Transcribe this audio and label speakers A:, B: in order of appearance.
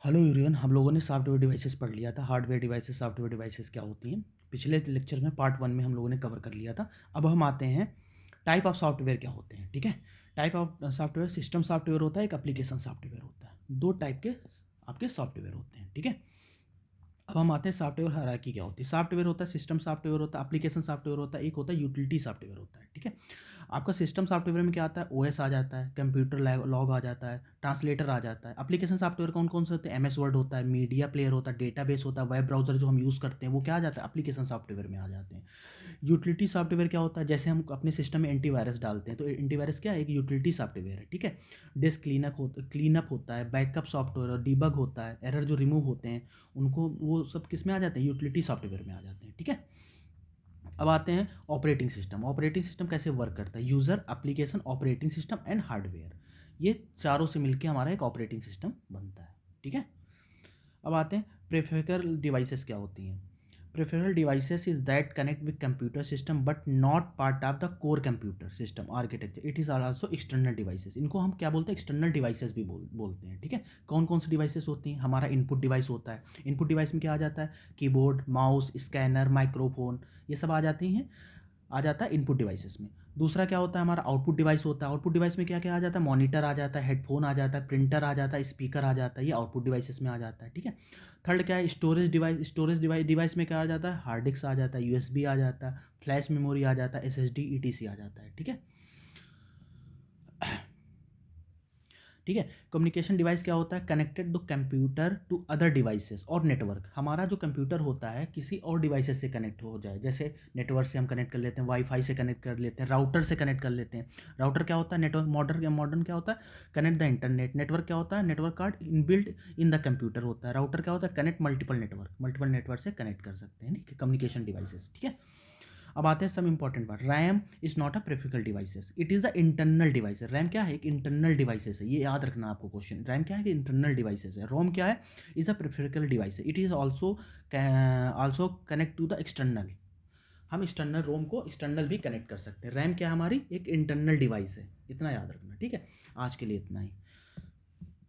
A: Hello everyone, हम लोगों ने सॉफ्टवेयर डिवाइसेस पढ़ लिया था। हार्डवेयर डिवाइसेस, सॉफ्टवेयर डिवाइसेस क्या होती हैं। पिछले लेक्चर में पार्ट 1 में हम लोगों ने कवर कर लिया था। अब हम आते हैं टाइप ऑफ सॉफ्टवेयर क्या होते हैं। ठीक है, type of software, system software होता है, एक एप्लीकेशन सॉफ्टवेयर होता है। दो टाइप के आपके सॉफ्टवेयर होते हैं। ठीक है, अब हम आते हैं सॉफ्टवेयर हायरार्की क्या होती है। सॉफ्टवेयर होता है, सिस्टम सॉफ्टवेयर होता है, एप्लीकेशन सॉफ्टवेयर होता है, एक होता है यूटिलिटी सॉफ्टवेयर होता है। ठीक है, आपका सिस्टम सॉफ्टवेयर में क्या आता है, ओएस आ जाता है, कंप्यूटर लॉग आ जाता है, ट्रांसलेटर आ जाता है। एप्लीकेशन सॉफ्टवेयर कौन कौन से होते हैं, एमएस वर्ड होता है, मीडिया प्लेयर होता है, डेटाबेस होता है, वेब ब्राउजर जो हम यूज़ करते हैं वो क्या आ जाता है, एप्लीकेशन सॉफ्टवेयर में आ जाते हैं। यूटिलिटी सॉफ्टवेयर क्या होता है, जैसे हम अपने सिस्टम में एंटीवायरस डालते हैं तो एंटीवायरस क्या है, एक यूटिलिटी सॉफ्टवेयर है। ठीक है, डिस्क क्लीनअप होता है, बैकअप सॉफ्टवेयर और डीबग होता है, एरर जो रिमूव होते हैं उनको, वो सब किस में आ जाते हैं, यूटिलिटी सॉफ्टवेयर में आ जाते हैं। ठीक है, अब आते हैं ऑपरेटिंग सिस्टम। ऑपरेटिंग सिस्टम कैसे वर्क करता है, user, application, operating system and hardware, ये चारों से मिलकर हमारा एक ऑपरेटिंग सिस्टम बनता है। ठीक है, अब आते हैं प्रेफरल डिवाइसेस क्या होती हैं। Peripheral devices is that connect with computer system but not part of the core computer system architecture, it is also external devices. इनको हम क्या बोलते हैं, एक्सटर्नल डिवाइसेस भी बोलते हैं। ठीक है, कौन कौन सी डिवाइसेस होती हैं, हमारा इनपुट डिवाइस होता है। इनपुट डिवाइस में क्या आ जाता है, कीबोर्ड, माउस, स्कैनर, माइक्रोफोन, ये सब आ जाती हैं, आ जाता है इनपुट डिवाइसेस में। दूसरा क्या होता है, हमारा आउटपुट डिवाइस होता है। आउटपुट डिवाइस में क्या क्या आ जाता है, मॉनिटर आ जाता है, हेडफोन आ जाता है, प्रिंटर आ जाता है, स्पीकर आ जाता है, ये आउटपुट डिवाइसेस में आ जाता है। ठीक है, थर्ड क्या है, स्टोरेज डिवाइस में क्या आ जाता है, हार्ड डिस्क आ जाता है, यूएसबी आ जाता है, फ्लैश मेमोरी आ जाता है, एसएसडी, ईटीसी आ जाता है। ठीक है, ठीक है, कम्युनिकेशन डिवाइस क्या होता है, connected to computer to other devices और नेटवर्क। हमारा जो कंप्यूटर होता है किसी और डिवाइसेस से कनेक्ट हो जाए, जैसे नेटवर्क से हम कनेक्ट कर लेते हैं, वाईफाई से कनेक्ट कर लेते हैं, राउटर से कनेक्ट कर लेते हैं। राउटर क्या होता है, नेटवर्क, मॉडर्न क्या होता है, कनेक्ट द इंटरनेट। नेटवर्क क्या होता है, network card inbuilt in the computer होता है। राउटर क्या होता है, कनेक्ट मल्टीपल नेटवर्क से कनेक्ट कर सकते हैं, कम्युनिकेशन डिवाइसेस। ठीक है, अब आते हैं सम इंपॉर्टेंट बात, RAM is not a peripheral devices, it is the internal device. RAM क्या है, एक इंटरनल डिवाइसेस है, ये याद रखना आपको क्वेश्चन। रैम क्या है, कि इंटरनल डिवाइसेस है। रोम क्या है, is a peripheral device, it is also connect to the external. हम एक्सटर्नल रोम को एक्सटर्नल भी कनेक्ट कर सकते हैं। रैम क्या है, हमारी एक इंटरनल डिवाइस है, इतना याद रखना। ठीक है, आज के लिए इतना ही।